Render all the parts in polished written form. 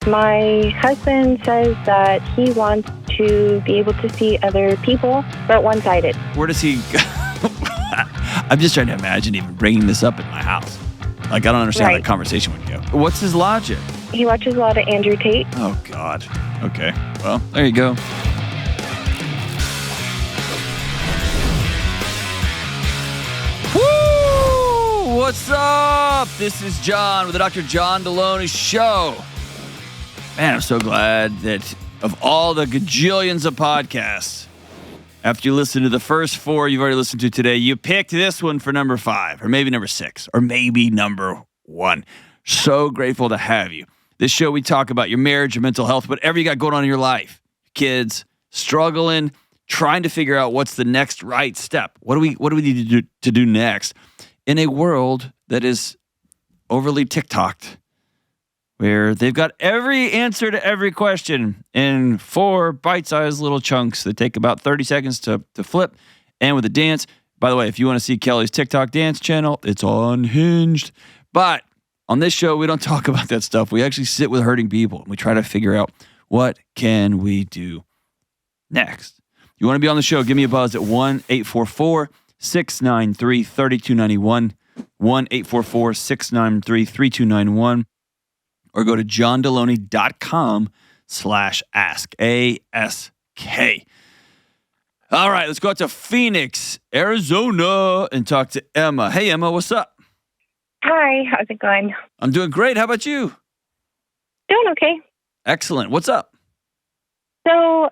My husband says that he wants to be able to see other people, but one-sided. Where does he go? I'm just trying to imagine even bringing this up at my house. Like, I don't understand how that conversation would go. What's his logic? He watches a lot of Andrew Tate. Oh, God. Okay. Well, there you go. Woo! What's up? This is John with the Dr. John Delony Show. Man, I'm so glad that of all the gajillions of podcasts, after you listen to the first 4 you've already listened to today, you picked this one for number 5, or maybe number 6, or maybe number 1. So grateful to have you. This show, we talk about your marriage, your mental health, whatever you got going on in your life. Kids, struggling, trying to figure out what's the next right step. What do we need to do next in a world that is overly TikToked, where they've got every answer to every question in 4 bite-sized little chunks that take about 30 seconds to flip, and with a dance. By the way, if you want to see Kelly's TikTok dance channel, it's Unhinged. But on this show, we don't talk about that stuff. We actually sit with hurting people, and we try to figure out what can we do next. You want to be on the show, give me a buzz at 1-844-693-3291, 1-844-693-3291. Or go to johndelony.com/ask, A-S-K. All right, let's go out to Phoenix, Arizona, and talk to Emma. Hey, Emma, what's up? Hi, how's it going? I'm doing great. How about you? Doing okay. Excellent. What's up? So,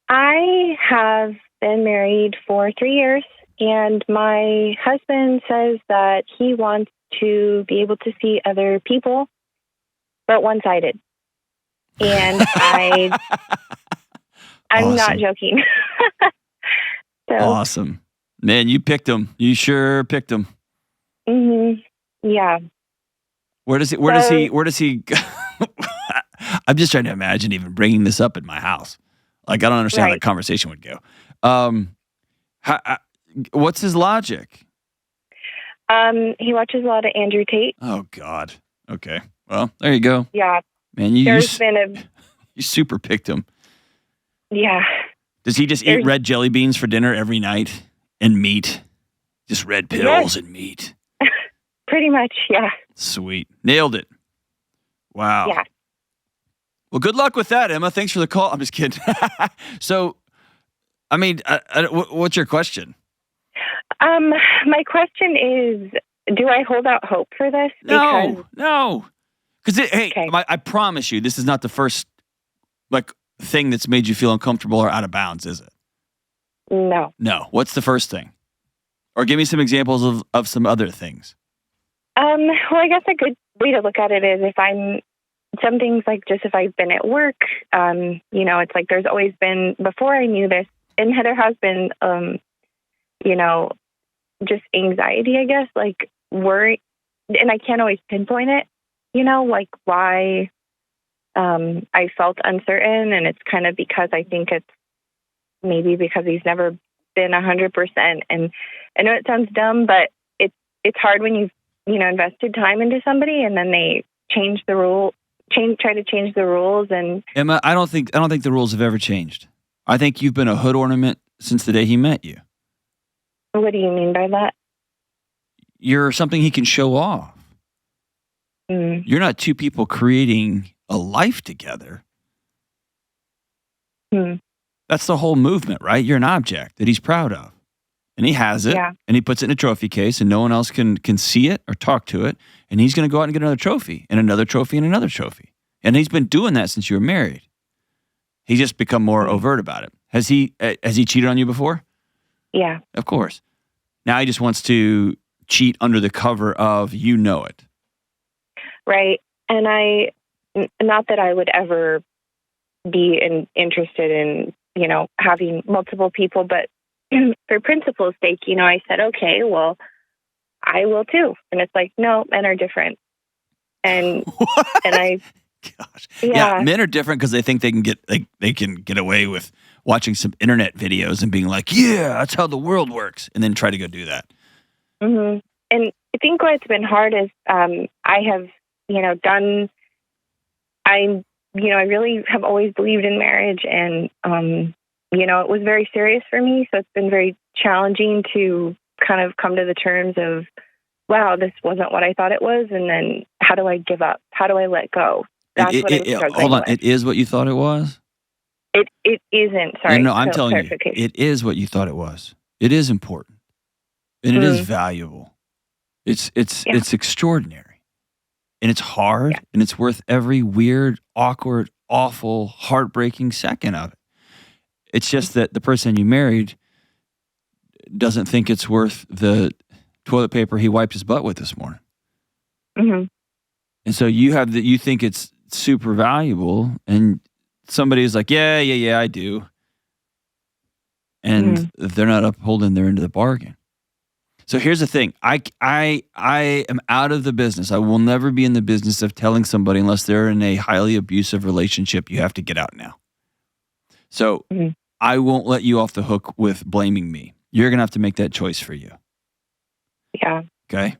I have been married for 3 years, and my husband says that he wants to be able to see other people, but one-sided. And I'm Awesome. not joking. So, Awesome. Man, you picked him. You sure picked him. yeah. Where does he I'm just trying to imagine even bringing this up at my house. Like, I don't understand how that conversation would go. What's his logic? He watches a lot of Andrew Tate. Oh, God. Okay. Well, there you go. Yeah. Man, you super picked him. Yeah. Does he just eat red jelly beans for dinner every night and meat? Just red pills and meat? Pretty much, yeah. Sweet. Nailed it. Wow. Yeah. Well, good luck with that, Emma. Thanks for the call. I'm just kidding. So, I mean, what's your question? My question is, do I hold out hope for this? No. Because, I promise you, this is not the first, thing that's made you feel uncomfortable or out of bounds, is it? No. No. What's the first thing? Or give me some examples of some other things. Well, I guess a good way to look at it is if I've been at work, it's like there's always been, before I knew this, and there has been, just anxiety, I guess, like worry, and I can't always pinpoint it, why I felt uncertain, and it's kind of because I think it's maybe because he's never been 100%, and I know it sounds dumb, but it's hard when you've, invested time into somebody, and then they try to change the rules. And Emma, I don't think the rules have ever changed. I think you've been a hood ornament since the day he met you. What do you mean by that? You're something he can show off. You're not two people creating a life together. That's the whole movement, right? You're an object that he's proud of. And he has it, and he puts it in a trophy case, and no one else can see it or talk to it. And he's going to go out and get another trophy, and another trophy, and another trophy. And he's been doing that since you were married. He's just become more overt about it. Has he cheated on you before? Yeah. Of course. Now he just wants to cheat under the cover of it. Right. And not that I would ever be interested in, having multiple people, but for principle's sake, I said, okay, well, I will too. And it's like, no, men are different. And what? And gosh, yeah, men are different because they think they can get away with watching some internet videos and being like, yeah, that's how the world works, and then try to go do that. And I think what's been hard is I have, done I really have always believed in marriage, and it was very serious for me. So it's been very challenging to kind of come to the terms of, wow, this wasn't what I thought it was, and then how do I give up? How do I let go? That's what I'm struggling hold on. with. It is what you thought it was? It isn't. Sorry. No, I'm telling you, it is what you thought it was. It is important, and it is valuable. It's extraordinary, and it's hard, and it's worth every weird, awkward, awful, heartbreaking second of it. It's just that the person you married doesn't think it's worth the toilet paper he wiped his butt with this morning. Mm-hmm. And so you think it's super valuable, and somebody is like, yeah, I do. And they're not upholding their end of the bargain. So here's the thing. I am out of the business. I will never be in the business of telling somebody, unless they're in a highly abusive relationship, you have to get out now. So I won't let you off the hook with blaming me. You're going to have to make that choice for you. Yeah. Okay?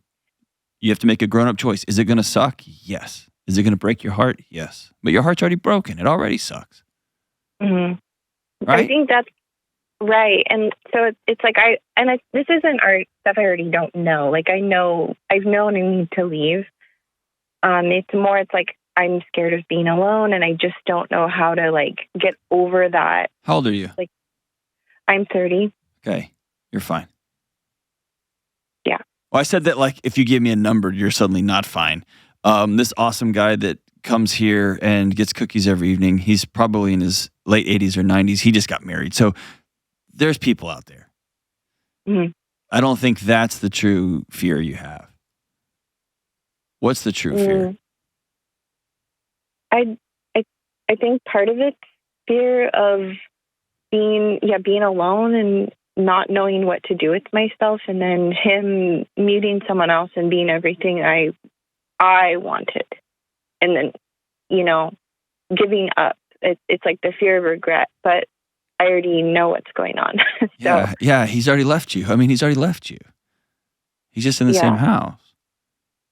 You have to make a grown-up choice. Is it going to suck? Yes. Is it going to break your heart? Yes. But your heart's already broken. It already sucks. Mm-hmm. Right? I think that's right. And so it's like this isn't stuff I already don't know. Like I've known I need to leave. It's like I'm scared of being alone, and I just don't know how to like get over that. How old are you? Like, I'm 30. Okay. You're fine. Yeah. Well, I said that like if you give me a number, you're suddenly not fine. This awesome guy that comes here and gets cookies every evening, he's probably in his late 80s or 90s. He just got married. So there's people out there. Mm-hmm. I don't think that's the true fear you have. What's the true fear? I think part of it's fear of being alone and not knowing what to do with myself, and then him meeting someone else and being everything I wanted, and then giving up. It's like the fear of regret, but I already know what's going on. So, yeah, he's already left you. I mean, he's already left you. He's just in the same house.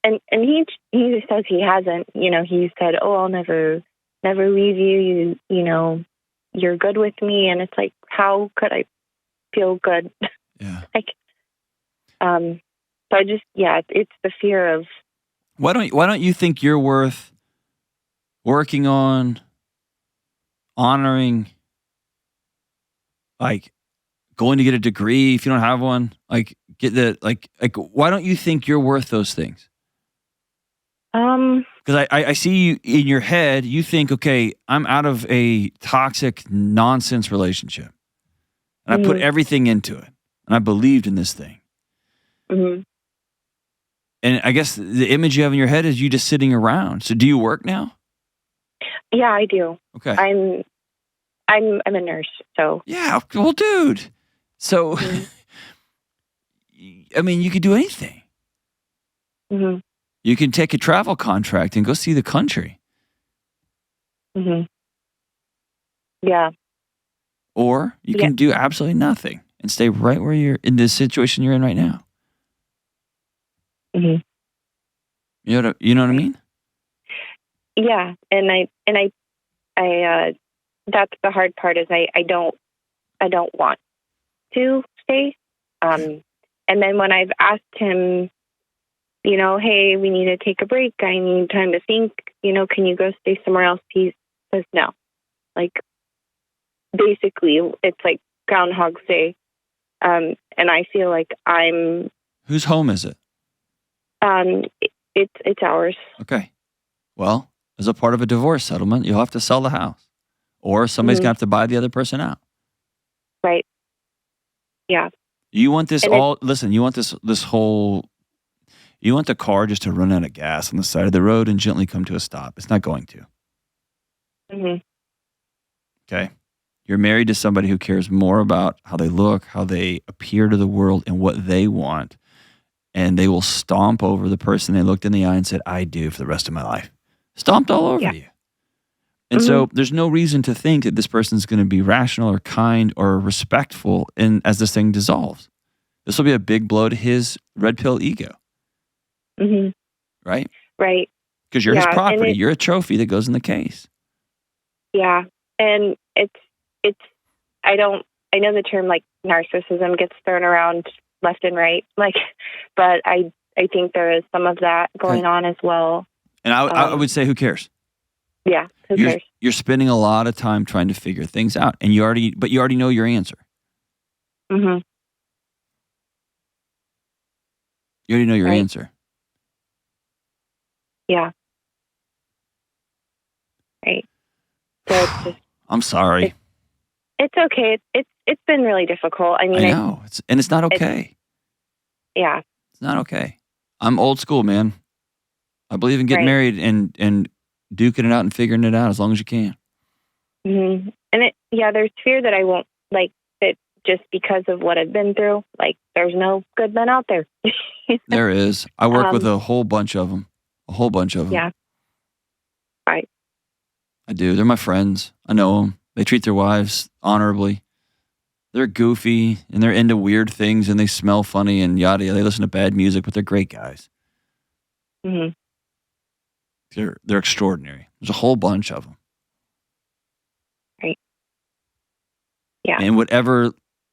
And he just says he hasn't. He said, "Oh, I'll never leave you. You're good with me." And it's like, how could I feel good? Yeah. So I just, it's the fear of. Why don't you think you're worth working on, honoring, like going to get a degree if you don't have one, like get the like why don't you think you're worth those things? Because I see you in your head, you think, okay, I'm out of a toxic nonsense relationship, and I put everything into it, and I believed in this thing. Mm-hmm. And I guess the image you have in your head is you just sitting around. So do you work now? Yeah, I do. Okay. I'm a nurse, so. Yeah, well, dude. So, I mean, you could do anything. Mm-hmm. You can take a travel contract and go see the country. Mm-hmm. Yeah. Or you can do absolutely nothing and stay right where you're in this situation you're in right now. Mm-hmm. You know what I mean? Yeah, and I that's the hard part is I don't want to stay. And then when I've asked him, hey, we need to take a break. I need time to think. Can you go stay somewhere else? He says no. Like, basically, it's like Groundhog's Day. And I feel like I'm. Whose home is it? It's ours. Okay. Well, as a part of a divorce settlement, you'll have to sell the house, or somebody's gonna have to buy the other person out. Right. Yeah. You want this listen, you want this whole. You want the car just to run out of gas on the side of the road and gently come to a stop. It's not going to. Mm-hmm. Okay? You're married to somebody who cares more about how they look, how they appear to the world, and what they want. And they will stomp over the person they looked in the eye and said, I do for the rest of my life. Stomped all over you. And so there's no reason to think that this person's going to be rational or kind or respectful as this thing dissolves. This will be a big blow to his red pill ego. Mm-hmm. Right? Right. because you're his property. You're a trophy that goes in the case. Yeah. And I know the term like narcissism gets thrown around left and right, like, but I think there is some of that going on as well. And I would say, who cares? Yeah. Who cares? You're spending a lot of time trying to figure things out, and you already know your answer. Mm-hmm. You already know your answer. Yeah. Right. So it's just, I'm sorry. It's okay. It's been really difficult. I mean, I know. It's not okay. Yeah. It's not okay. I'm old school, man. I believe in getting married and duking it out and figuring it out as long as you can. Mm-hmm. And there's fear that I won't, like, that just because of what I've been through, like, there's no good men out there. There is. I work with a whole bunch of them. Yeah. Right. I do. They're my friends. I know them. They treat their wives honorably. They're goofy and they're into weird things and they smell funny and yada yada. They listen to bad music, but they're great guys. Mm-hmm. They're extraordinary. There's a whole bunch of them. Right. Yeah. And whatever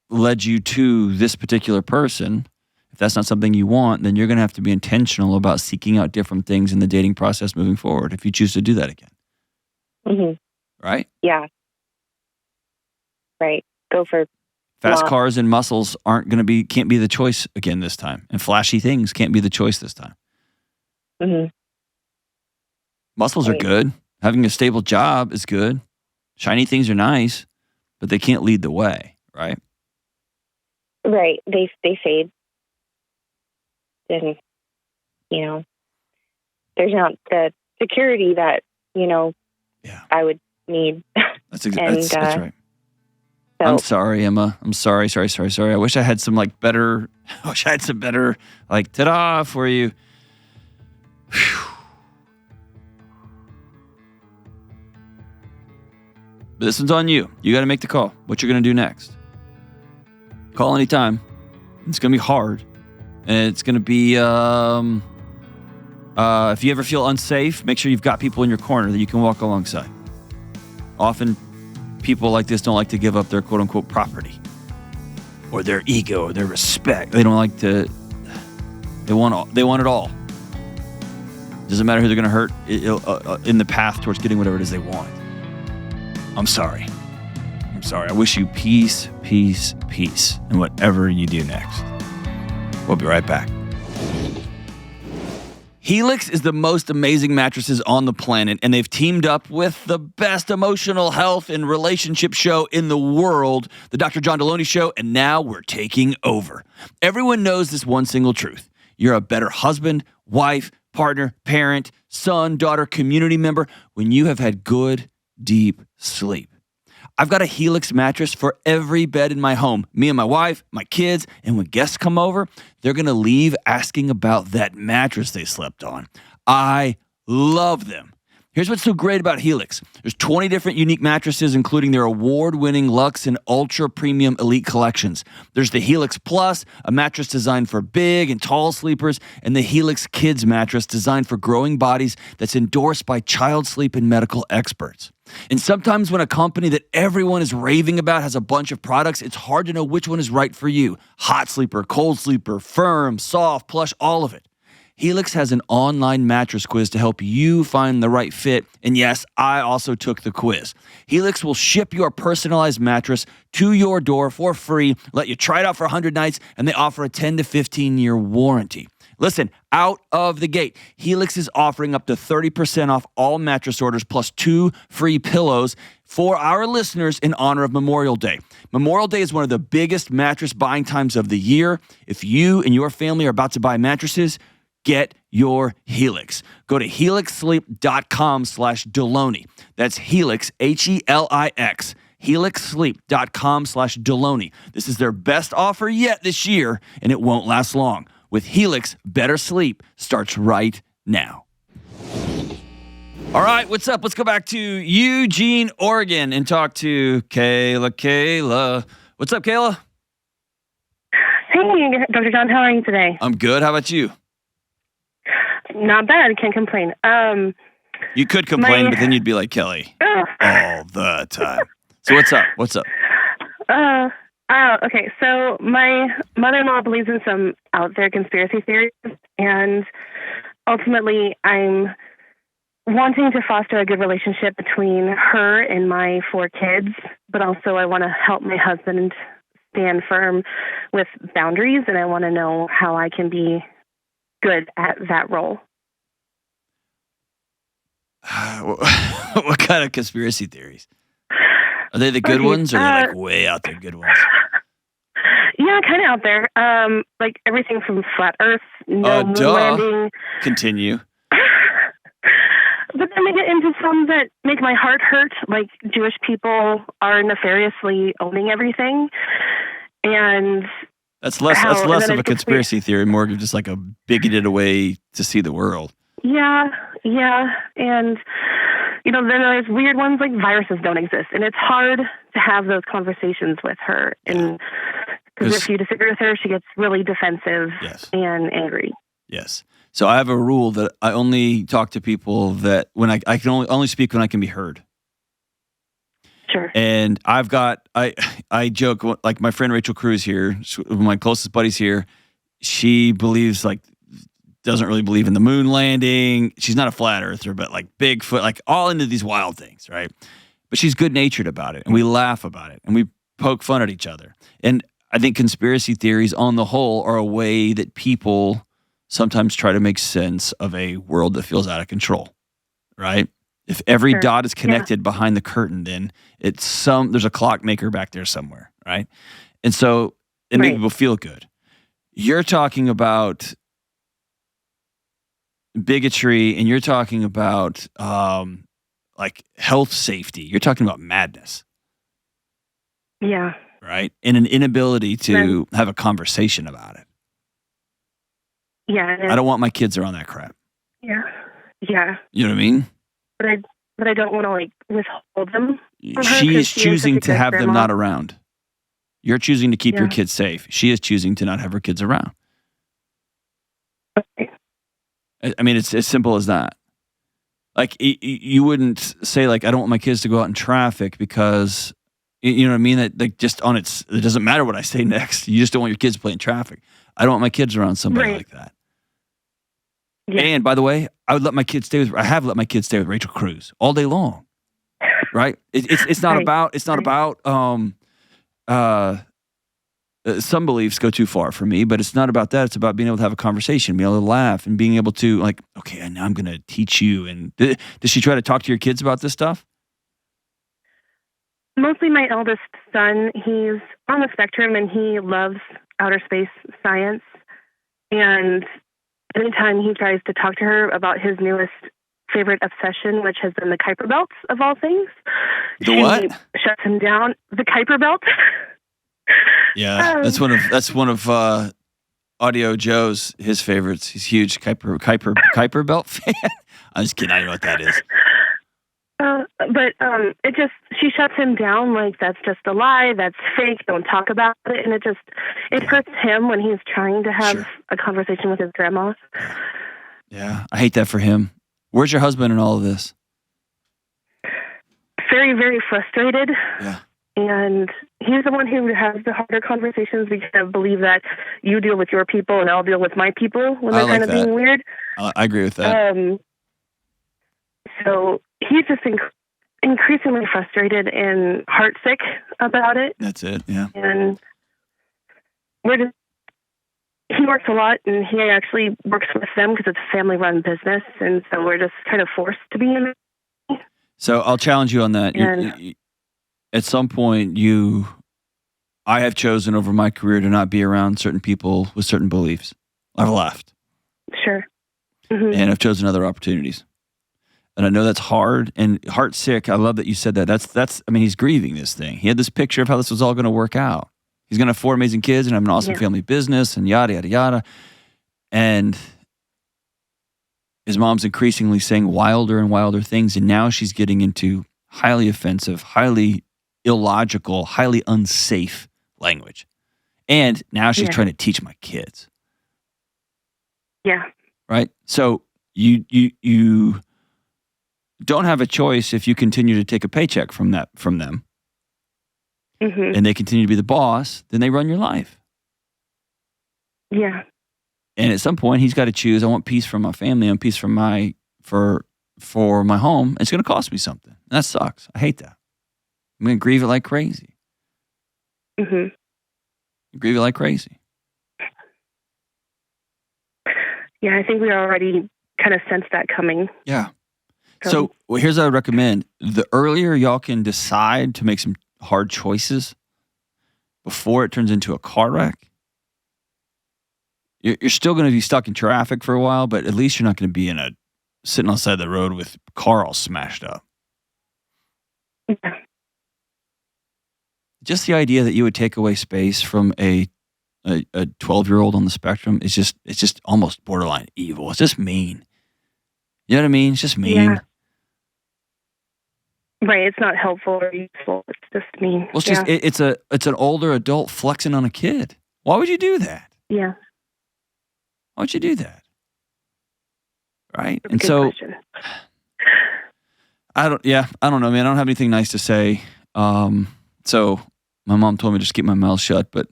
led you to this particular person, if that's not something you want, then you're going to have to be intentional about seeking out different things in the dating process moving forward if you choose to do that again. Mm-hmm. Right? Yeah. Right. Go for fast cars and muscles can't be the choice again this time. And flashy things can't be the choice this time. Mm-hmm. Muscles are good. Having a stable job is good. Shiny things are nice, but they can't lead the way, right? Right. They fade. And, there's not the security that, I would need. That's right. So, I'm sorry, Emma. I'm sorry. I wish I had some better, ta-da for you. Whew. But this one's on you. You got to make the call. What you're going to do next. Call anytime. It's going to be hard. And it's going to be, if you ever feel unsafe, make sure you've got people in your corner that you can walk alongside. Often, people like this don't like to give up their quote-unquote property or their ego or their respect. They don't like to, they want it all. Doesn't matter who they're going to hurt in the path towards getting whatever it is they want. I'm sorry. I wish you peace in whatever you do next. We'll be right back. Helix is the most amazing mattresses on the planet, and they've teamed up with the best emotional health and relationship show in the world, the Dr. John Delony Show, and now we're taking over. Everyone knows this one single truth. You're a better husband, wife, partner, parent, son, daughter, community member when you have had good, deep sleep. I've got a Helix mattress for every bed in my home. Me and my wife, my kids, and when guests come over, they're going to leave asking about that mattress they slept on. I love them. Here's what's so great about Helix. There's 20 different unique mattresses, including their award-winning Luxe and Ultra Premium Elite collections. There's the Helix Plus, a mattress designed for big and tall sleepers, and the Helix Kids mattress designed for growing bodies that's endorsed by child sleep and medical experts. And sometimes when a company that everyone is raving about has a bunch of products, it's hard to know which one is right for you. Hot sleeper, cold sleeper, firm, soft, plush, all of it. Helix has an online mattress quiz to help you find the right fit. And yes, I also took the quiz. Helix will ship your personalized mattress to your door for free, let you try it out for 100 nights, and they offer a 10 to 15-year warranty. Listen, out of the gate, Helix is offering up to 30% off all mattress orders plus 2 free pillows for our listeners in honor of Memorial Day. Memorial Day is one of the biggest mattress buying times of the year. If you and your family are about to buy mattresses, get your Helix. Go to helixsleep.com/Delony. That's Helix, Helix, helixsleep.com/Delony. This is their best offer yet this year, and it won't last long. With Helix, better sleep starts right now. All right, what's up? Let's go back to Eugene, Oregon, and talk to Kayla. Kayla. What's up, Kayla? Hey, Dr. John, how are you today? I'm good. How about you? Not bad. Can't complain. You could complain, but then you'd be like Kelly all the time. So what's up? What's up? Okay, so my mother-in-law believes in some out there conspiracy theories, and ultimately I'm wanting to foster a good relationship between her and my 4 kids, but also I want to help my husband stand firm with boundaries, and I want to know how I can be good at that role. What kind of conspiracy theories? Are they the good ones, or are they like way out there good ones? Yeah, kind of out there. Like everything from flat Earth, no moon landing. Continue. But then they get into some that make my heart hurt, like Jewish people are nefariously owning everything, and that's less of a conspiracy theory, more of just like a bigoted way to see the world. Yeah, and then there's weird ones like viruses don't exist, and it's hard to have those conversations with her, and because if you disagree with her, she gets really defensive and angry. Yes. So I have a rule that I only talk to people that when I can only speak when I can be heard. Sure. And I joke, like my friend Rachel Cruz here, one of my closest buddies here, she believes doesn't really believe in the moon landing. She's not a flat earther, but like Bigfoot, like all into these wild things, right? But she's good natured about it, and we laugh about it, and we poke fun at each other. And I think conspiracy theories on the whole are a way that people sometimes try to make sense of a world that feels out of control, right? If every dot is connected behind the curtain, then there's a clockmaker back there somewhere, right? And so it makes people feel good. You're talking about bigotry, and you're talking about like health safety. You're talking about madness. Yeah. Right? And an inability to have a conversation about it. Yeah. I don't want my kids around that crap. Yeah. Yeah. You know what I mean? But I don't want to withhold them from her. She is choosing to have them not around. You're choosing to keep your kids safe. She is choosing to not have her kids around. Okay. I mean, it's as simple as that. Like, you wouldn't say, I don't want my kids to go out in traffic because, you know what I mean? That just it doesn't matter what I say next. You just don't want your kids to play in traffic. I don't want my kids around somebody like that. Yeah. And by the way, I have let my kids stay with Rachel Cruz all day long. Right? It's not about some beliefs go too far for me, but it's not about that. It's about being able to have a conversation, being able to laugh, and being able to okay, now I'm going to teach you. And does she try to talk to your kids about this stuff? Mostly my eldest son. He's on the spectrum, and he loves outer space science. And anytime he tries to talk to her about his newest favorite obsession, which has been the Kuiper Belt of all things, she shuts him down. The Kuiper Belt. Yeah, that's one of Audio Joe's his favorites. He's a huge Kuiper Belt fan. I'm just kidding. I don't know what that is. But she shuts him down like that's just a lie, that's fake, don't talk about it, and it hurts him when he's trying to have a conversation with his grandma. Yeah, I hate that for him. Where's your husband in all of this? Very, very frustrated. Yeah. And he's the one who has the harder conversations because I believe that you deal with your people and I'll deal with my people when they're kind of being weird. I agree with that. So he's just increasingly frustrated and heartsick about it. That's it, yeah. And he works a lot, and he actually works with them because it's a family-run business, and so we're just kind of forced to be in it. So I'll challenge you on that. At some point, I have chosen over my career to not be around certain people with certain beliefs. I've left. Sure. Mm-hmm. And I've chosen other opportunities. And I know that's hard and heart sick. I love that you said that. He's grieving this thing. He had this picture of how this was all going to work out. He's going to have 4 amazing kids and have an awesome family business and yada, yada, yada. And his mom's increasingly saying wilder and wilder things. And now she's getting into highly offensive, highly illogical, highly unsafe language. And now she's trying to teach my kids. Yeah. Right? So you don't have a choice if you continue to take a paycheck from them, Mm-hmm. and they continue to be the boss. Then they run your life. Yeah. And at some point, he's got to choose. I want peace from my family and peace from for my home. It's going to cost me something. And that sucks. I hate that. I'm going to grieve it like crazy. Mm-hmm. Grieve it like crazy. Yeah, I think we already kind of sensed that coming. Yeah. So here's what I would recommend. The earlier y'all can decide to make some hard choices before it turns into a car wreck, you're still going to be stuck in traffic for a while, but at least you're not going to be sitting on the side of the road with car all smashed up. Yeah. Just the idea that you would take away space from a 12-year-old on the spectrum it's just almost borderline evil. It's just mean. You know what I mean? It's just mean. Yeah. Right. It's not helpful or useful. It's just mean. Well, it's it's an older adult flexing on a kid. Why would you do that? Yeah. Why would you do that? Right? That's and a good so question. I don't know, man. I don't have anything nice to say. So my mom told me to just keep my mouth shut, but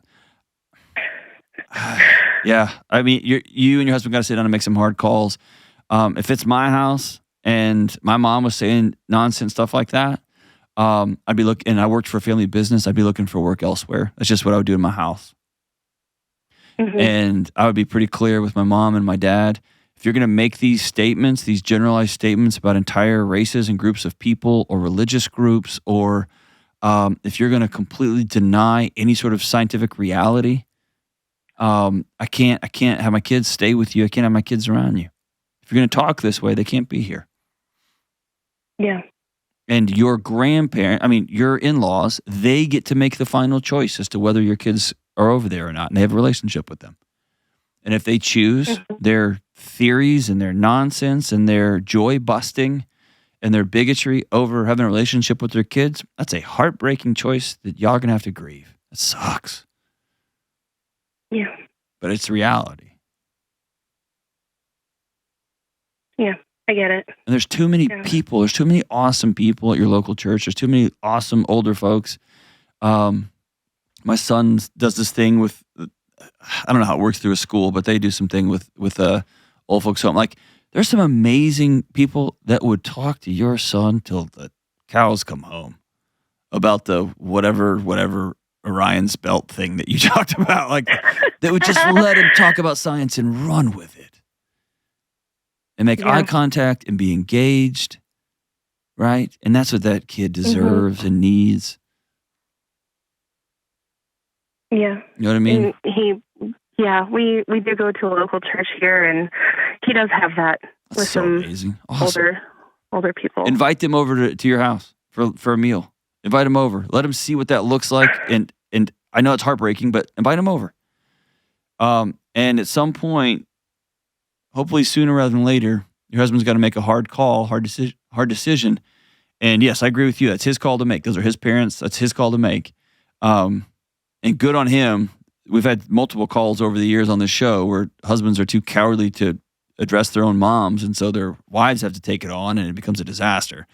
yeah, I mean, you and your husband got to sit down and make some hard calls. If it's my house and my mom was saying nonsense stuff like that, I'd be looking, and I worked for a family business, I'd be looking for work elsewhere. That's just what I would do in my house. Mm-hmm. And I would be pretty clear with my mom and my dad. If you're going to make these statements, these generalized statements about entire races and groups of people or religious groups, or if you're going to completely deny any sort of scientific reality, I can't have my kids stay with you. I can't have my kids around you. If you're going to talk this way, they can't be here. Yeah. And your your in-laws, they get to make the final choice as to whether your kids are over there or not, and they have a relationship with them. And if they choose their theories and their nonsense and their joy busting and their bigotry over having a relationship with their kids, that's a heartbreaking choice that y'all are going to have to grieve. It sucks. Yeah. But it's reality. Yeah, I get it. And there's too many people. There's too many awesome people at your local church. There's too many awesome older folks. My son does this thing with, I don't know how it works through a school, but they do something with old folks home. Like, there's some amazing people that would talk to your son till the cows come home about the whatever Orion's belt thing that you talked about. Like, they would just let him talk about science and run with it and make eye contact and be engaged, right? And that's what that kid deserves and needs. Yeah. You know what I mean? And we do go to a local church here, and he does have that That's with so some amazing. Awesome. older people. Invite them over to your house for a meal. Invite them over. Let them see what that looks like. And I know it's heartbreaking, but invite them over. And at some point, hopefully sooner rather than later, your husband's got to make a hard call, hard decision. And yes, I agree with you. That's his call to make. Those are his parents. That's his call to make. And good on him. We've had multiple calls over the years on this show where husbands are too cowardly to address their own moms, and so their wives have to take it on, and it becomes a disaster.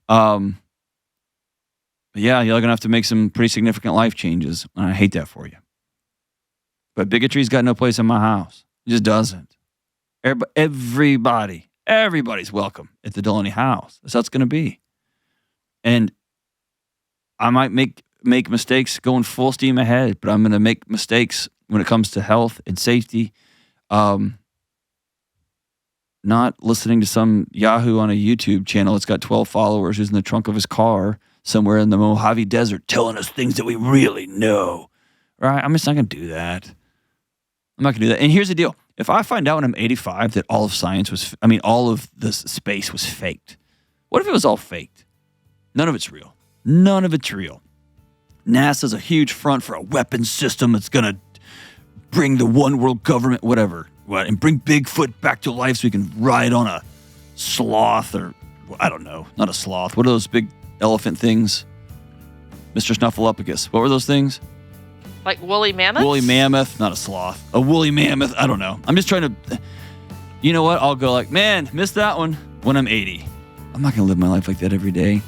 But yeah, you're going to have to make some pretty significant life changes, and I hate that for you. But bigotry's got no place in my house. It just doesn't. Everybody's welcome at the Delony house. That's how it's going to be. And I might make mistakes going full steam ahead, but I'm going to make mistakes when it comes to health and safety. Not listening to some Yahoo on a YouTube channel that's got 12 followers who's in the trunk of his car somewhere in the Mojave Desert telling us things that we really know. Right? I'm just not going to do that. I'm not going to do that. And here's the deal. If I find out when I'm 85 that all of all of this space was faked, what if it was all faked? None of it's real. None of it's real. NASA's a huge front for a weapons system that's going to bring the one world government, and bring Bigfoot back to life so we can ride on a sloth or, I don't know, not a sloth. What are those big elephant things? Mr. Snuffleupagus. What were those things? Like woolly mammoths? Woolly mammoth, not a sloth. A woolly mammoth, I don't know. I'm just trying to... You know what? I'll go like, man, missed that one when I'm 80. I'm not going to live my life like that every day.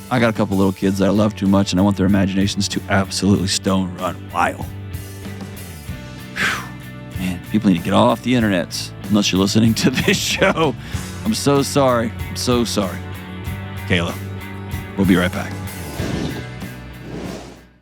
I got a couple little kids that I love too much, and I want their imaginations to absolutely stone run wild. Whew. Man, people need to get off the internet unless you're listening to this show. I'm so sorry. I'm so sorry. Kayla, we'll be right back.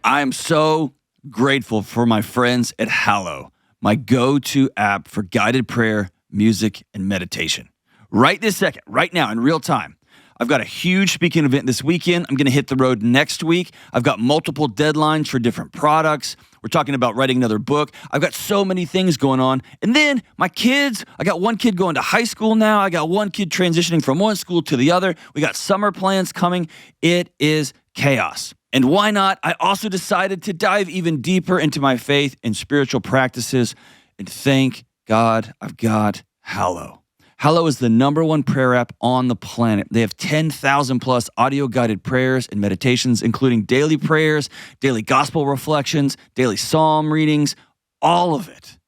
I am so grateful for my friends at Hallow, my go-to app for guided prayer, music, and meditation. Right this second, right now, in real time, I've got a huge speaking event this weekend. I'm going to hit the road next week. I've got multiple deadlines for different products. We're talking about writing another book. I've got so many things going on. And then my kids, I got one kid going to high school now. I got one kid transitioning from one school to the other. We got summer plans coming. It is chaos. And why not? I also decided to dive even deeper into my faith and spiritual practices. And thank God I've got Hallow. Hallow is the #1 prayer app on the planet. They have 10,000 plus audio-guided prayers and meditations, including daily prayers, daily gospel reflections, daily psalm readings, all of it.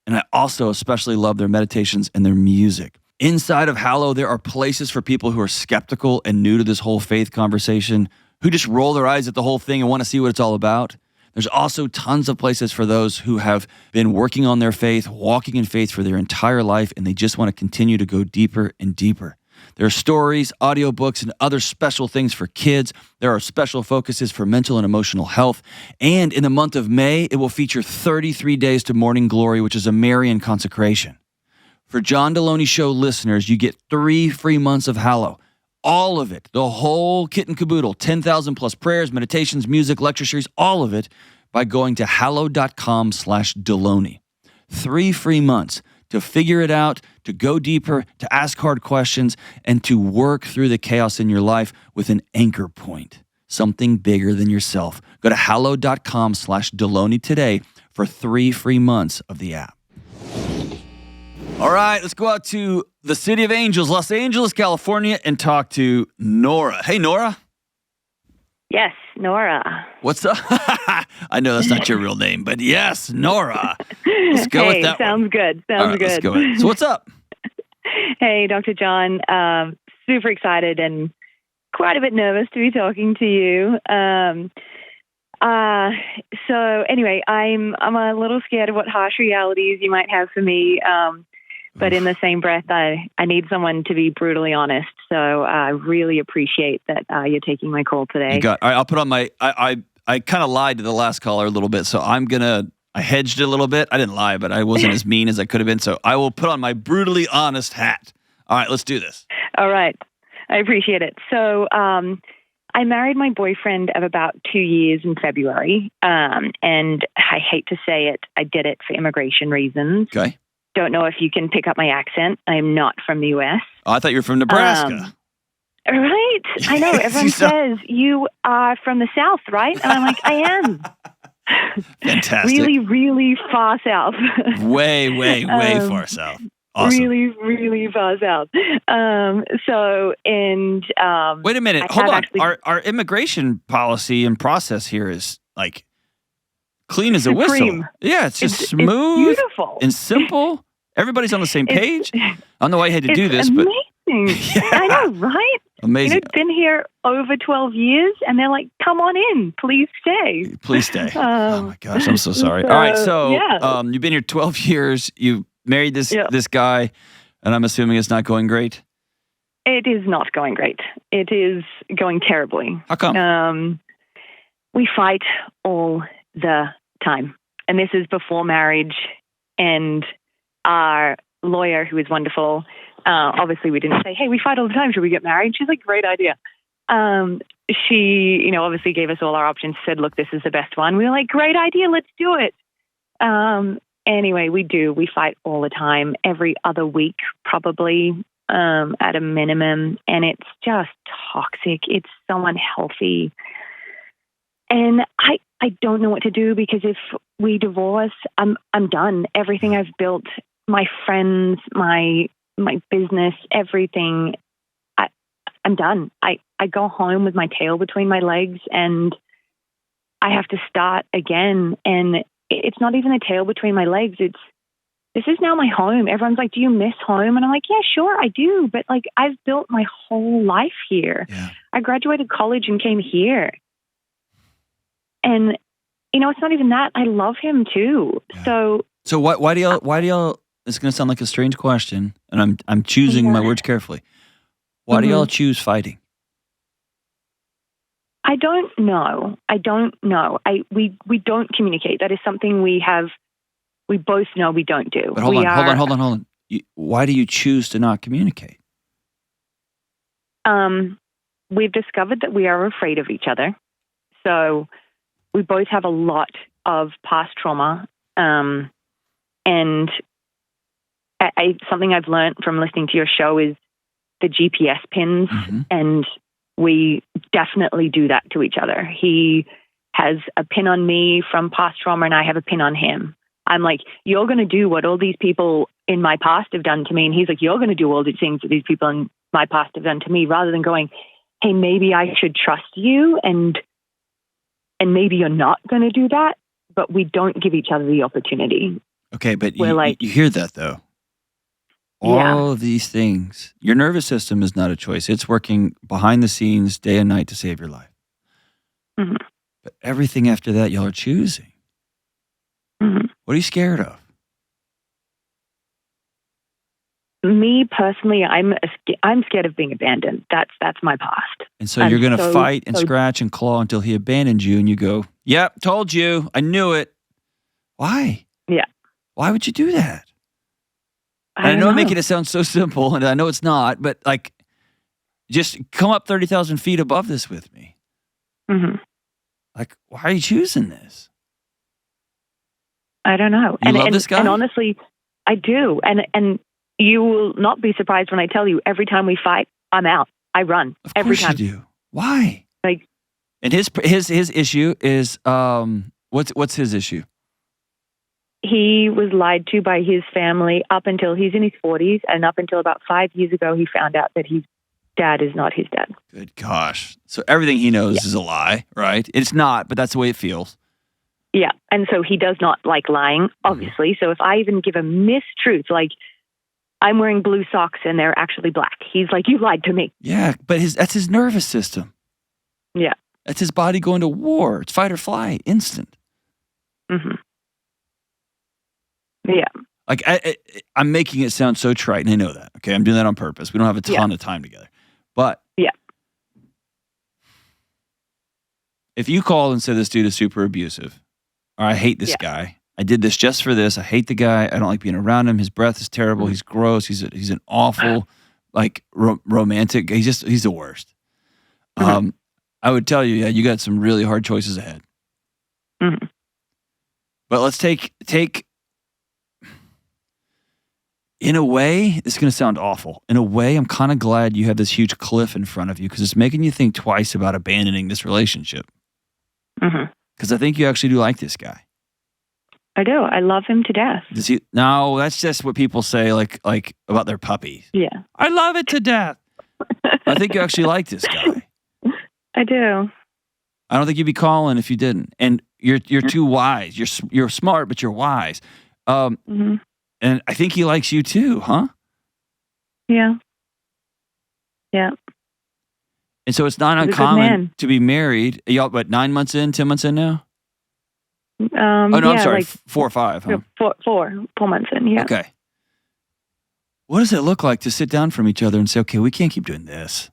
And I also especially love their meditations and their music. Inside of Hallow, there are places for people who are skeptical and new to this whole faith conversation, who just roll their eyes at the whole thing and want to see what it's all about. There's also tons of places for those who have been working on their faith, walking in faith for their entire life, and they just want to continue to go deeper and deeper. There are stories, audiobooks, and other special things for kids. There are special focuses for mental and emotional health. And in the month of May, it will feature 33 days to morning glory, which is a Marian consecration. For John Delony Show listeners, you get 3 free months of Hallow. All of it, the whole kit and caboodle, 10,000 plus prayers, meditations, music, lecture series, all of it by going to hallow.com/Delony. 3 free months to figure it out, to go deeper, to ask hard questions, and to work through the chaos in your life with an anchor point, something bigger than yourself. Go to hallow.com/Delony today for 3 free months of the app. All right, let's go out to the City of Angels, Los Angeles, California, and talk to Nora. Hey, Nora. Yes, Nora. What's up? I know that's not your real name, but yes, Nora. Let's go with that sounds one. good. All Sounds right, good. let's go ahead. So what's up? Hey, Dr. John. Super excited and quite a bit nervous to be talking to you. So anyway, I'm a little scared of what harsh realities you might have for me. But in the same breath, I need someone to be brutally honest. So I really appreciate that you're taking my call today. You got. All right, I'll put on my. I kind of lied to the last caller a little bit, so I hedged it a little bit. I didn't lie, but I wasn't as mean as I could have been. So I will put on my brutally honest hat. All right, let's do this. All right, I appreciate it. So I married my boyfriend of about 2 years in February, and I hate to say it, I did it for immigration reasons. Okay. Don't know if you can pick up my accent. I am not from the U.S. Oh, I thought you were from Nebraska. Right? I know. Everyone says you are from the South, right? And I'm like, I am. Fantastic. Really, really far south. Way far south. Awesome. Really, really far south. Wait a minute. Hold on. Our immigration policy and process here is like clean as a whistle. Yeah, it's just smooth, it's beautiful, and simple. Everybody's on the same page. I don't know why you had to do this, amazing. but yeah. I know, right? Amazing. You know, been here over 12 years, and they're like, "Come on in, please stay." Please stay. Oh my gosh, I'm so sorry. All right, so you've been here 12 years. You married this guy, and I'm assuming it's not going great. It is not going great. It is going terribly. How come? We fight all the time. And this is before marriage. And our lawyer, who is wonderful, obviously we didn't say, hey, we fight all the time. Should we get married? She's like, great idea. She, obviously gave us all our options, said, look, this is the best one. We were like, great idea. Let's do it. Anyway, we do. We fight all the time, every other week, probably at a minimum. And it's just toxic. It's so unhealthy. And I don't know what to do, because if we divorce, I'm done. Everything I've built, my friends, my business, everything, I'm done. I go home with my tail between my legs, and I have to start again. And it's not even a tail between my legs. this is now my home. Everyone's like, do you miss home? And I'm like, yeah, sure, I do. But like, I've built my whole life here. Yeah. I graduated college and came here. And, it's not even that. I love him too. Yeah. So why do y'all, it's going to sound like a strange question, and I'm choosing my words carefully. Why do y'all choose fighting? I don't know. We don't communicate. That is something we both know we don't do. But hold on. Why do you choose to not communicate? We've discovered that we are afraid of each other. So we both have a lot of past trauma. And something I've learned from listening to your show is the GPS pins. And we definitely do that to each other. He has a pin on me from past trauma, and I have a pin on him. I'm like, you're going to do what all these people in my past have done to me. And he's like, you're going to do all the things that these people in my past have done to me, rather than going, hey, maybe I should trust you, and maybe you're not going to do that. But we don't give each other the opportunity. Okay, but you hear that, though. All of these things. Your nervous system is not a choice. It's working behind the scenes day and night to save your life. But everything after that, y'all are choosing. What are you scared of? Me personally, I'm scared of being abandoned. That's my past. And so you're going to fight and scratch and claw until he abandons you, and you go, yep, told you. I knew it. Why? Yeah. Why would you do that? I know I'm making it sound so simple, and I know it's not, but like, just come up 30,000 feet above this with me. Like, why are you choosing this? I don't know. You love this guy? And honestly, I do. And you will not be surprised when I tell you, every time we fight, I'm out. I run. Every time. Of course you do. Why? Like, and his issue is, what's his issue? He was lied to by his family up until he's in his 40s, and up until about 5 years ago, he found out that his dad is not his dad. Good gosh. So everything he knows is a lie, right? It's not, but that's the way it feels. Yeah. And so he does not like lying, obviously. So if I even give a mistruth, like I'm wearing blue socks and they're actually black, he's like, you lied to me. Yeah, but that's his nervous system. Yeah. That's his body going to war. It's fight or flight, instant. Yeah. Like, I'm making it sound so trite, and I know that. Okay, I'm doing that on purpose. We don't have a ton of time together. But if you call and say this dude is super abusive, or I hate this guy, I did this just for this, I hate the guy, I don't like being around him, his breath is terrible, he's gross, he's an awful, like, romantic, he's the worst. I would tell you, you got some really hard choices ahead. But let's take in a way, it's going to sound awful. In a way, I'm kind of glad you have this huge cliff in front of you, because it's making you think twice about abandoning this relationship. Because I think you actually do like this guy. I do. I love him to death. Does he? No, that's just what people say, like about their puppies. Yeah. I love it to death. I think you actually like this guy. I do. I don't think you'd be calling if you didn't. And you're too wise. You're smart, but you're wise. And I think he likes you too, huh? Yeah. Yeah. And so it's not uncommon to be married. Y'all, what, 9 months in, 10 months in now? I'm sorry, like 4 or 5, huh? 4 months in, yeah. Okay. What does it look like to sit down from each other and say, okay, we can't keep doing this?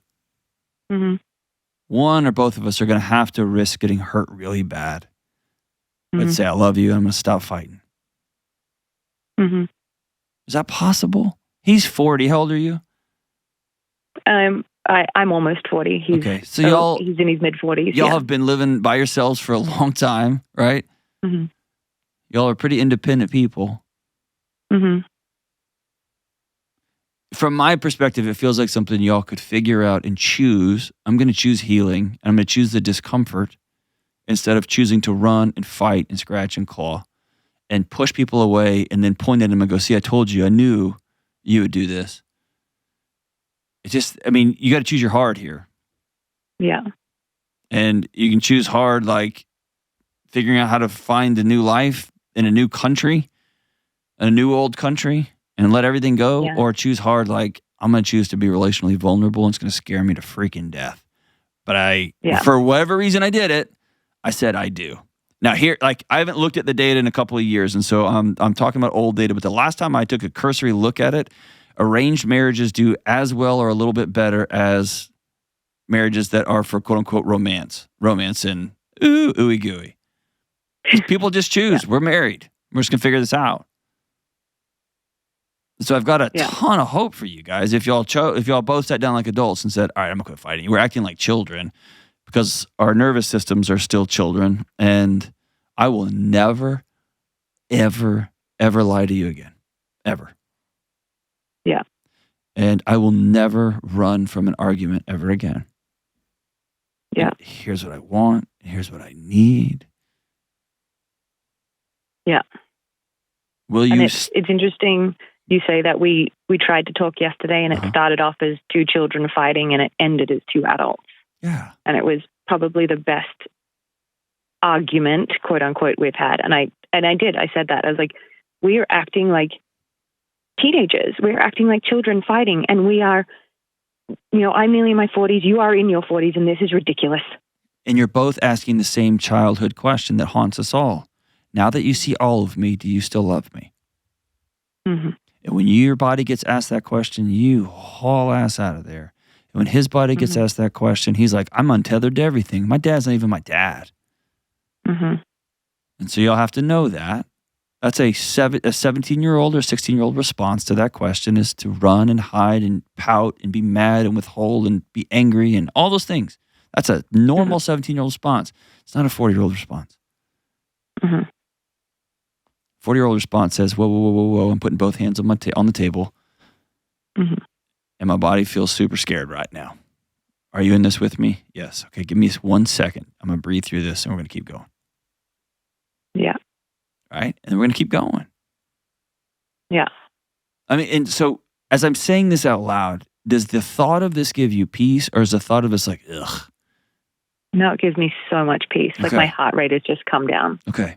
One or both of us are going to have to risk getting hurt really bad. But say, I love you, I'm going to stop fighting. Is that possible? He's 40. How old are you? I'm almost 40. Okay, so he's in his mid-40s. Y'all have been living by yourselves for a long time, right? Y'all are pretty independent people. From my perspective, it feels like something y'all could figure out and choose. I'm going to choose healing, and I'm going to choose the discomfort instead of choosing to run and fight and scratch and claw and push people away and then point at them and go, see, I told you, I knew you would do this. It's just, I mean, you got to choose your heart here. Yeah. And you can choose hard, like figuring out how to find a new life in a new country. a new old country and let everything go, Yeah. or choose hard like I'm going to choose to be relationally vulnerable and it's going to scare me to freaking death. But for whatever reason I did it, I said I do. Now here, like I haven't looked at the data in a couple of years, and so I'm talking about old data, but the last time I took a cursory look at it, arranged marriages do as well or a little bit better as marriages that are for quote-unquote romance and ooey gooey. People just choose. We're married. We're just going to figure this out. So I've got a ton of hope for you guys. If y'all both sat down like adults and said, all right, I'm going to quit fighting. We're acting like children because our nervous systems are still children. And I will never, ever, ever lie to you again. Ever. Yeah. And I will never run from an argument ever again. Yeah. And here's what I want. Here's what I need. Yeah. Will you? And it's interesting you say that we tried to talk yesterday and it started off as two children fighting and it ended as two adults. Yeah. And it was probably the best argument, quote unquote, we've had. And I said that. I was like, we are acting like teenagers. We're acting like children fighting. And we are, I'm nearly in my 40s. You are in your 40s. And this is ridiculous. And you're both asking the same childhood question that haunts us all. Now that you see all of me, do you still love me? Mm-hmm. And when your body gets asked that question, you haul ass out of there. And when his body gets asked that question, he's like, I'm untethered to everything. My dad's not even my dad. Mm-hmm. And so y'all have to know that. That's a 17-year-old or 16-year-old response to that question is to run and hide and pout and be mad and withhold and be angry and all those things. That's a normal 17-year-old response. It's not a 40-year-old response. Mm-hmm. 40-year-old response says, whoa, whoa, whoa, whoa, whoa. I'm putting both hands on the table. Mm-hmm. And my body feels super scared right now. Are you in this with me? Yes. Okay, give me 1 second. I'm going to breathe through this and we're going to keep going. Yeah. All right? And we're going to keep going. Yeah. I mean, and so as I'm saying this out loud, does the thought of this give you peace or is the thought of this like, ugh? No, it gives me so much peace. Like my heart rate has just come down. Okay.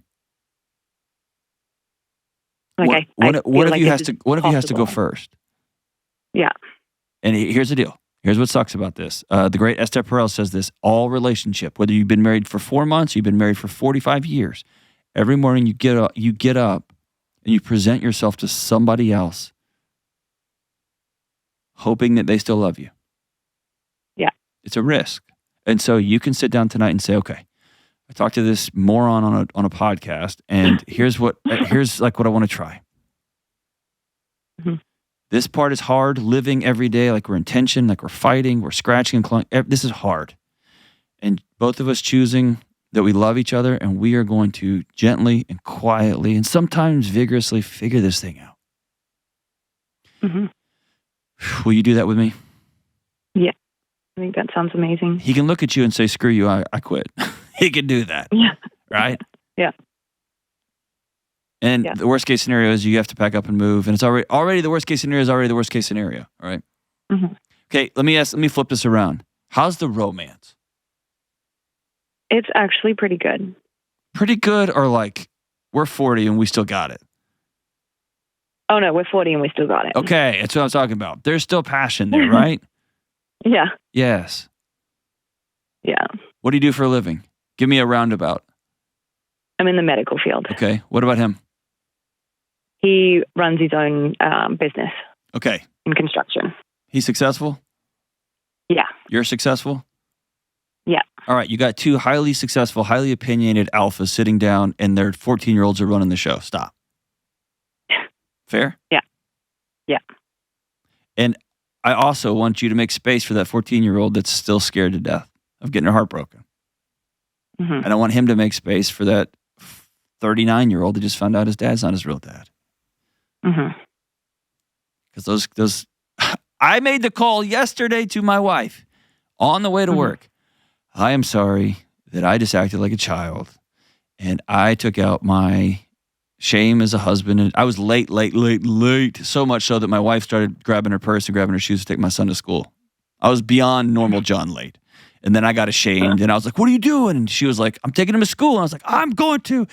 Like what if he has to go first? Yeah. And here's the deal. Here's what sucks about this. The great Esther Perel says this, all relationship, whether you've been married for 4 months, you've been married for 45 years, every morning you get up and you present yourself to somebody else hoping that they still love you. Yeah. It's a risk. And so you can sit down tonight and say, okay, I talked to this moron on a podcast and here's like what I want to try. Mm-hmm. This part is hard, living every day like we're in tension, like we're fighting, we're scratching and clawing. This is hard. And both of us choosing that we love each other and we are going to gently and quietly and sometimes vigorously figure this thing out. Mm-hmm. Will you do that with me? Yeah. I think that sounds amazing. He can look at you and say, screw you, I quit. He can do that. Yeah. Right? Yeah. And the worst case scenario is you have to pack up and move. And it's already the worst case scenario is already the worst case scenario. All right. Mm-hmm. Okay, let me flip this around. How's the romance? It's actually pretty good. Pretty good or like we're 40 and we still got it? Oh no, we're 40 and we still got it. Okay, that's what I'm talking about. There's still passion there, right? Yeah. Yes. Yeah. What do you do for a living? Give me a roundabout. I'm in the medical field. Okay. What about him? He runs his own business. Okay. In construction. He's successful? Yeah. You're successful? Yeah. All right. You got two highly successful, highly opinionated alphas sitting down and their 14-year-olds are running the show. Stop. Fair? Yeah. Yeah. And I also want you to make space for that 14-year-old that's still scared to death of getting her heart broken. Mm-hmm. And I want him to make space for that 39-year-old that just found out his dad's not his real dad. Mm-hmm. Because those, I made the call yesterday to my wife on the way to work. I am sorry that I just acted like a child and I took out my shame as a husband. And I was late. So much so that my wife started grabbing her purse and grabbing her shoes to take my son to school. I was beyond normal John late. And then I got ashamed and I was like, what are you doing? And she was like, I'm taking him to school. And I was like, I'm going to.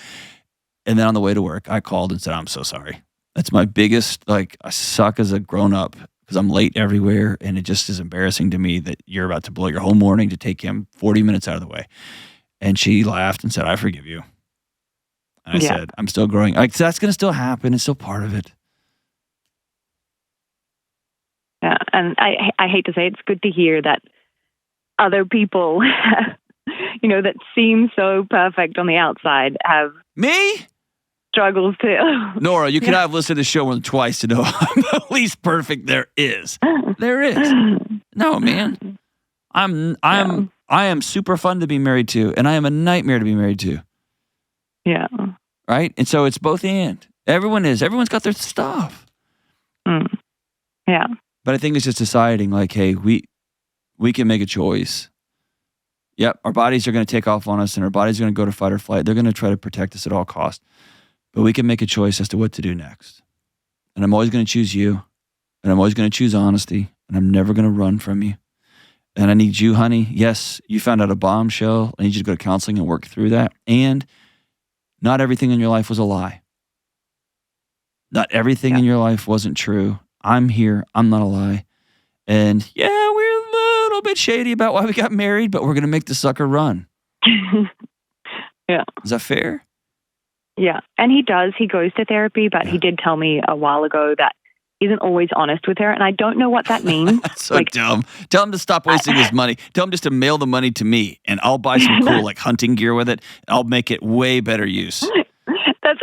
And then on the way to work, I called and said, I'm so sorry. That's my biggest, like, I suck as a grown-up because I'm late everywhere, and it just is embarrassing to me that you're about to blow your whole morning to take him 40 minutes out of the way. And she laughed and said, I forgive you. And I said, I'm still growing. Like, so that's going to still happen. It's still part of it. Yeah, and I hate to say it's good to hear that other people, that seem so perfect on the outside have me struggles too. Nora, you cannot have listened to the show more than twice to know I'm the least perfect there is. There is. No, man. I am super fun to be married to, and I am a nightmare to be married to. Yeah. Right? And so it's both and. Everyone's got their stuff. Yeah. But I think it's just deciding, like, hey, we can make a choice. Yep, our bodies are going to take off on us, and our bodies are going to go to fight or flight. They're going to try to protect us at all costs. But we can make a choice as to what to do next. And I'm always going to choose you, and I'm always going to choose honesty, and I'm never going to run from you. And I need you, honey. Yes, you found out a bombshell. I need you to go to counseling and work through that. And not everything in your life was a lie. Not everything in your life wasn't true. I'm here. I'm not a lie. And yeah, we're a little bit shady about why we got married, but we're going to make the sucker run. Yeah. Is that fair? Yeah. And he does. He goes to therapy, but he did tell me a while ago that he isn't always honest with her. And I don't know what that means. That's so dumb. Tell him to stop wasting his money. Tell him just to mail the money to me, and I'll buy some cool like hunting gear with it. I'll make it way better use.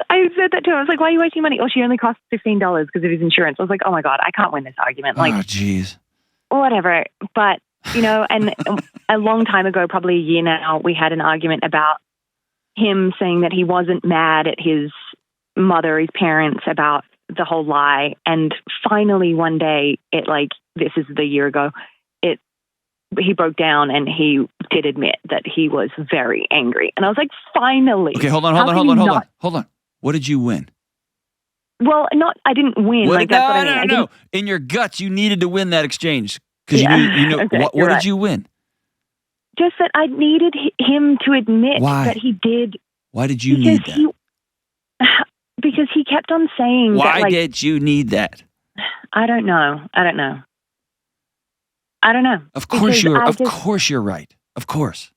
I said that to him. I was like, why are you wasting money? Oh, she only costs $15 because of his insurance. I was like, oh my God, I can't win this argument. Like, oh, jeez. Whatever. But, and a long time ago, probably a year now, we had an argument about him saying that he wasn't mad at his mother, his parents, about the whole lie. And finally one day, this is the year ago, he broke down and he did admit that he was very angry. And I was like, finally. Okay, hold on. What did you win? Well, I didn't win. That's what I mean. No. In your guts, you needed to win that exchange. Because you know okay, what did you win? Just that I needed him to admit that he did. Why did you need that? Because he kept on saying Why that, did you need that? I don't know. Of course you're right. Of course.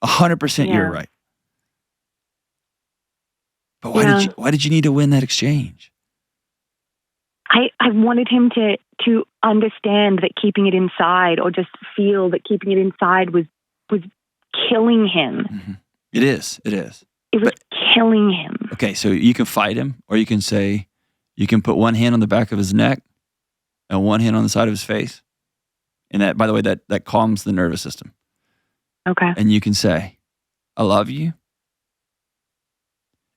100% you're right. But why did you need to win that exchange? I wanted him to understand that keeping it inside, or just feel that keeping it inside was killing him. Mm-hmm. It is. It was killing him. Okay, so you can fight him, or you can say, you can put one hand on the back of his neck and one hand on the side of his face. And that, by the way, that calms the nervous system. Okay. And you can say, I love you.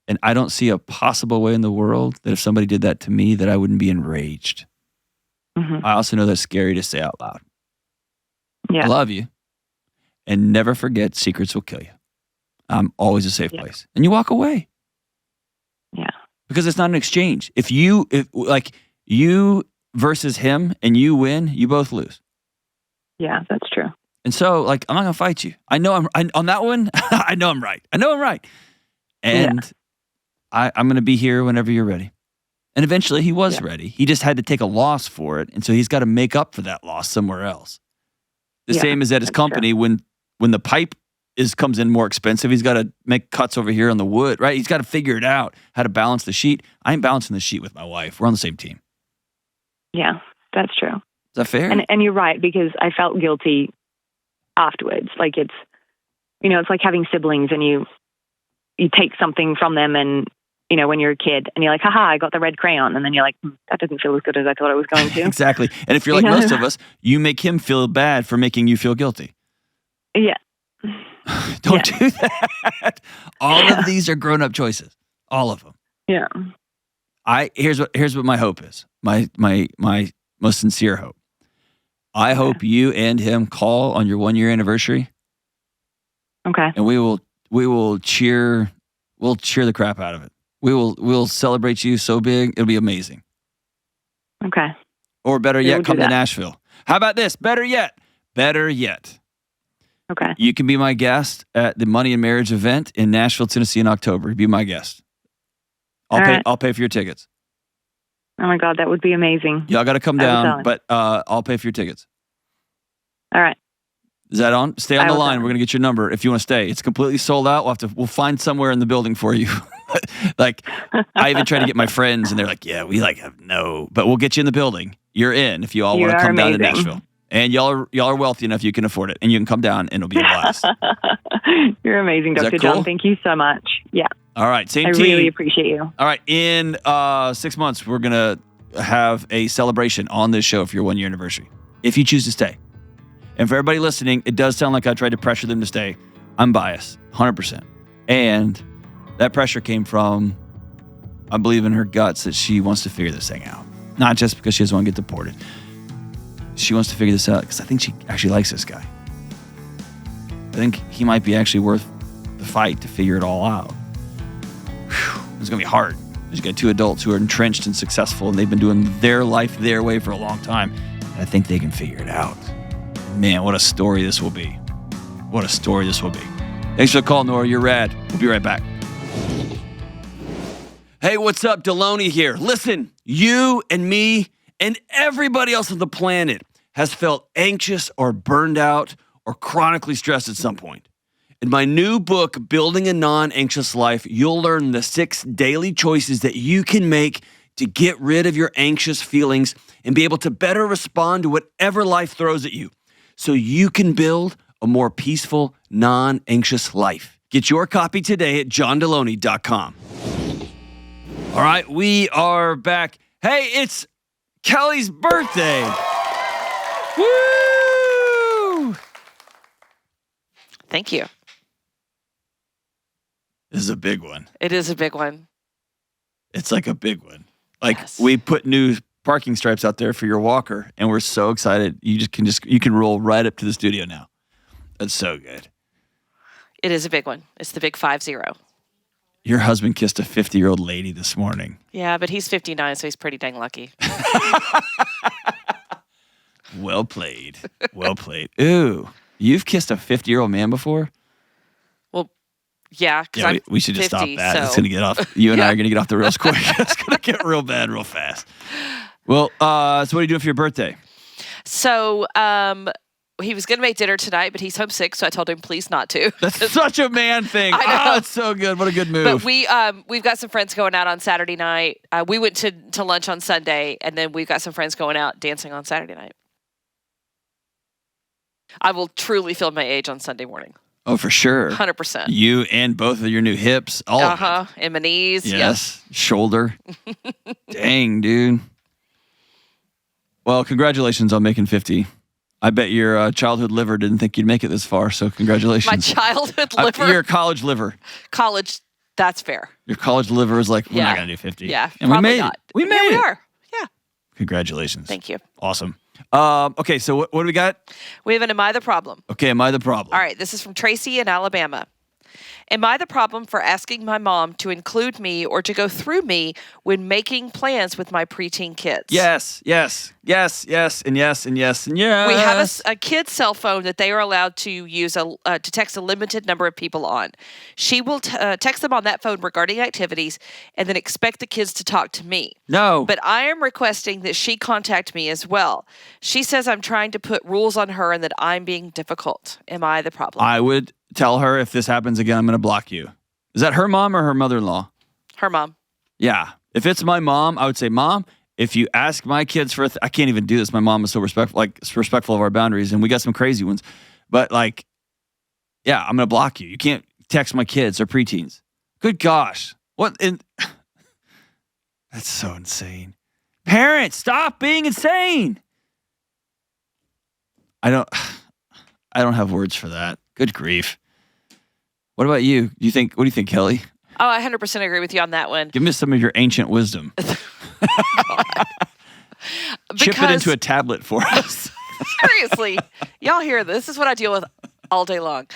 And I don't see a possible way in the world that if somebody did that to me, that I wouldn't be enraged. Mm-hmm. I also know that's scary to say out loud. Yeah. I love you. And never forget, secrets will kill you. I'm always a safe place. And you walk away. Yeah. Because it's not an exchange. If you versus him and you win, you both lose. Yeah, that's true. And so, I'm not going to fight you. I know on that one, I know I'm right. And I'm going to be here whenever you're ready. And eventually he was ready. He just had to take a loss for it. And so he's got to make up for that loss somewhere else. The same as at his company, when the pipe comes in more expensive, he's got to make cuts over here on the wood, right? He's got to figure it out, how to balance the sheet. I ain't balancing the sheet with my wife. We're on the same team. Yeah, that's true. Is that fair? And you're right, because I felt guilty afterwards. Like it's like having siblings and you take something from them, and when you're a kid and you're like, haha, I got the red crayon. And then you're like, that doesn't feel as good as I thought it was going to. Exactly. And if you're like most of us, you make him feel bad for making you feel guilty. Yeah. Don't do that. All of these are grown-up choices. All of them. Yeah. Here's what my hope is. My most sincere hope. I hope you and him call on your 1-year anniversary. Okay. And we'll cheer the crap out of it. We'll celebrate you so big, it'll be amazing. Okay. Or better yet, come to Nashville. How about this? Better yet. Okay. You can be my guest at the Money and Marriage event in Nashville, Tennessee in October. Be my guest. I'll pay for your tickets. Oh my God, that would be amazing. Y'all got to come I will tell down, him. but I'll pay for your tickets. All right. Is that on? Stay on I the will line. tell We're gonna get your number if you want to stay. It's completely sold out. We'll find somewhere in the building for you. Like, I even tried to get my friends, and they're like, "Yeah, we have no," but we'll get you in the building. You're in if you all want to come down to Nashville, and y'all are wealthy enough you can afford it, and you can come down, and it'll be a blast. You're amazing, Is that Dr. cool? John. Thank you so much. Yeah, All right, same I team. really appreciate you. All right, in 6 months, we're gonna have a celebration on this show for your 1 year anniversary, if you choose to stay. And for everybody listening, it does sound like I tried to pressure them to stay. I'm biased, 100%. And that pressure came from, I believe in her guts that she wants to figure this thing out. Not just because she doesn't want to get deported. She wants to figure this out because I think she actually likes this guy. I think he might be actually worth the fight to figure it all out. Whew, it's going to be hard. She's got 2 adults who are entrenched and successful, and they've been doing their life their way for a long time. And I think they can figure it out. Man, what a story this will be. What a story this will be. Thanks for the call, Nora. You're rad. We'll be right back. Hey, what's up? Delony here. Listen, you and me and everybody else on the planet has felt anxious or burned out or chronically stressed at some point. In my new book, Building a Non-Anxious Life, you'll learn the 6 daily choices that you can make to get rid of your anxious feelings and be able to better respond to whatever life throws at you, so you can build a more peaceful, non-anxious life. Get your copy today at johndelony.com. All right, we are back. Hey, it's Kelly's birthday. Woo! Thank you. This is a big one. It is a big one. It's like a big one. Like, Yes. we put new parking stripes out there for your walker, and we're so excited. You can roll right up to the studio now. That's so good. It is a big one. It's the big 50. Your husband kissed a 50-year-old lady this morning. Yeah, but he's 59, so he's pretty dang lucky. Well played. Well played. Ooh, you've kissed a 50-year-old man before? Well, yeah, because Yeah, we should just 50, stop that. So. It's going to get off. You and I are going to get off the rails quick. It's going to get real bad real fast. Well, so what are you doing for your birthday? So, he was going to make dinner tonight, but he's homesick, so I told him please not to. That's such a man thing. I know. Oh, it's so good. What a good move. But we've got some friends going out on Saturday night. We went to lunch on Sunday, and then we've got some friends going out dancing on Saturday night. I will truly feel my age on Sunday morning. Oh, for sure. 100%. You and both of your new hips. All of it. And my knees. Yes. Shoulder. Dang, dude. Well, congratulations on making 50. I bet your childhood liver didn't think you'd make it this far, so congratulations. My childhood liver. Your college liver. College, that's fair. Your college liver is like, we're not Yeah. going to do 50. Yeah, And we probably made not. it. We made Yeah, it. we are. Yeah. Congratulations. Thank you. Awesome. Okay, so what do we got? We have an Am I the Problem? Okay, am I the problem? All right, this is from Tracy in Alabama. Am I the problem for asking my mom to include me or to go through me when making plans with my preteen kids? Yes, yes, yes, yes, and yes, and yes, and yes. We have a kid's cell phone that they are allowed to use to text a limited number of people on. She will text them on that phone regarding activities and then expect the kids to talk to me. No. But I am requesting that she contact me as well. She says I'm trying to put rules on her and that I'm being difficult. Am I the problem? I would tell her if this happens again, I'm going to block you. Is that her mom or her mother-in-law? Her mom. Yeah. If it's my mom, I would say, Mom, if you ask my kids for I can't even do this. My mom is so respectful of our boundaries, and we got some crazy ones. But yeah, I'm going to block you. You can't text my kids or preteens. Good gosh. What? That's so insane. Parents, stop being insane. I don't have words for that. Good grief. What about you? What do you think, Kelly? Oh, I 100% agree with you on that one. Give me some of your ancient wisdom. Chip it into a tablet for us. Seriously, y'all hear this? This is what I deal with all day long.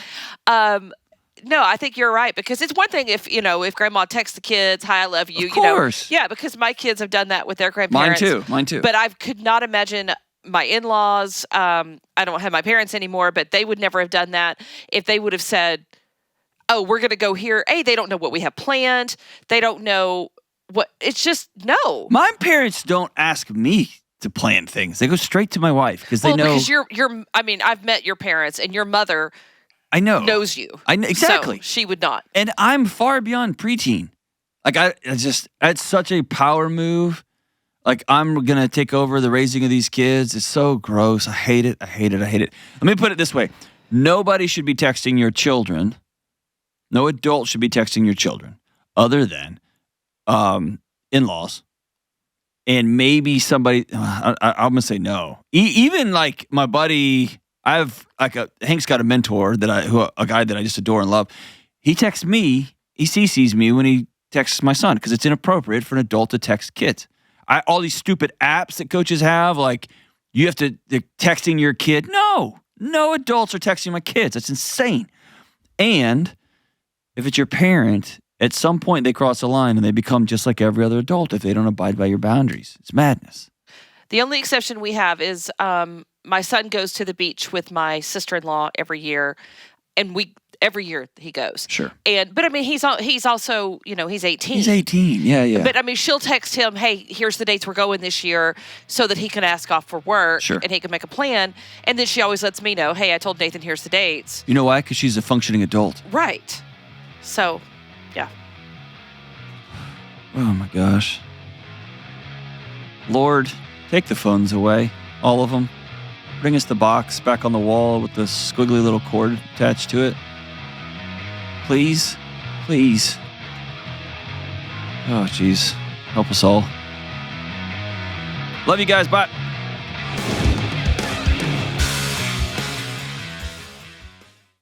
No, I think you're right, because it's one thing if grandma texts the kids, "Hi, I love you." Of course. Yeah, because my kids have done that with their grandparents. Mine too. But I could not imagine my in-laws. I don't have my parents anymore, but they would never have done that if they would have said, "Oh, we're going to go here." Hey, they don't know what we have planned. They don't know what? It's just no. My parents don't ask me to plan things. They go straight to my wife because they know. Because you're. I mean, I've met your parents, and your mother. I know. Knows you. I know exactly. So she would not. And I'm far beyond preteen. Like it's such a power move. Like I'm gonna take over the raising of these kids. It's so gross. I hate it. Let me put it this way: nobody should be texting your children. No adult should be texting your children, other than in-laws, and maybe somebody. I'm gonna say no. Even like my buddy. Hank's got a mentor a guy that I just adore and love. He texts me. He CCs me when he texts my son because it's inappropriate for an adult to text kids. All these stupid apps that coaches have, like you have to texting your kid. No adults are texting my kids. That's insane. And if it's your parent, at some point they cross the line and they become just like every other adult if they don't abide by your boundaries. It's madness. The only exception we have is my son goes to the beach with my sister-in-law every year, and every year he goes. Sure. But I mean, he's also, he's 18. He's 18. Yeah. But I mean, she'll text him, "Hey, here's the dates we're going this year," so that he can ask off for work. Sure. And he can make a plan. And then she always lets me know, "Hey, I told Nathan, here's the dates." You know why? Because she's a functioning adult. Right. So, yeah. Oh my gosh. Lord, take the phones away, all of them. Bring us the box back on the wall with the squiggly little cord attached to it. Please. Oh, jeez. Help us all. Love you guys. Bye.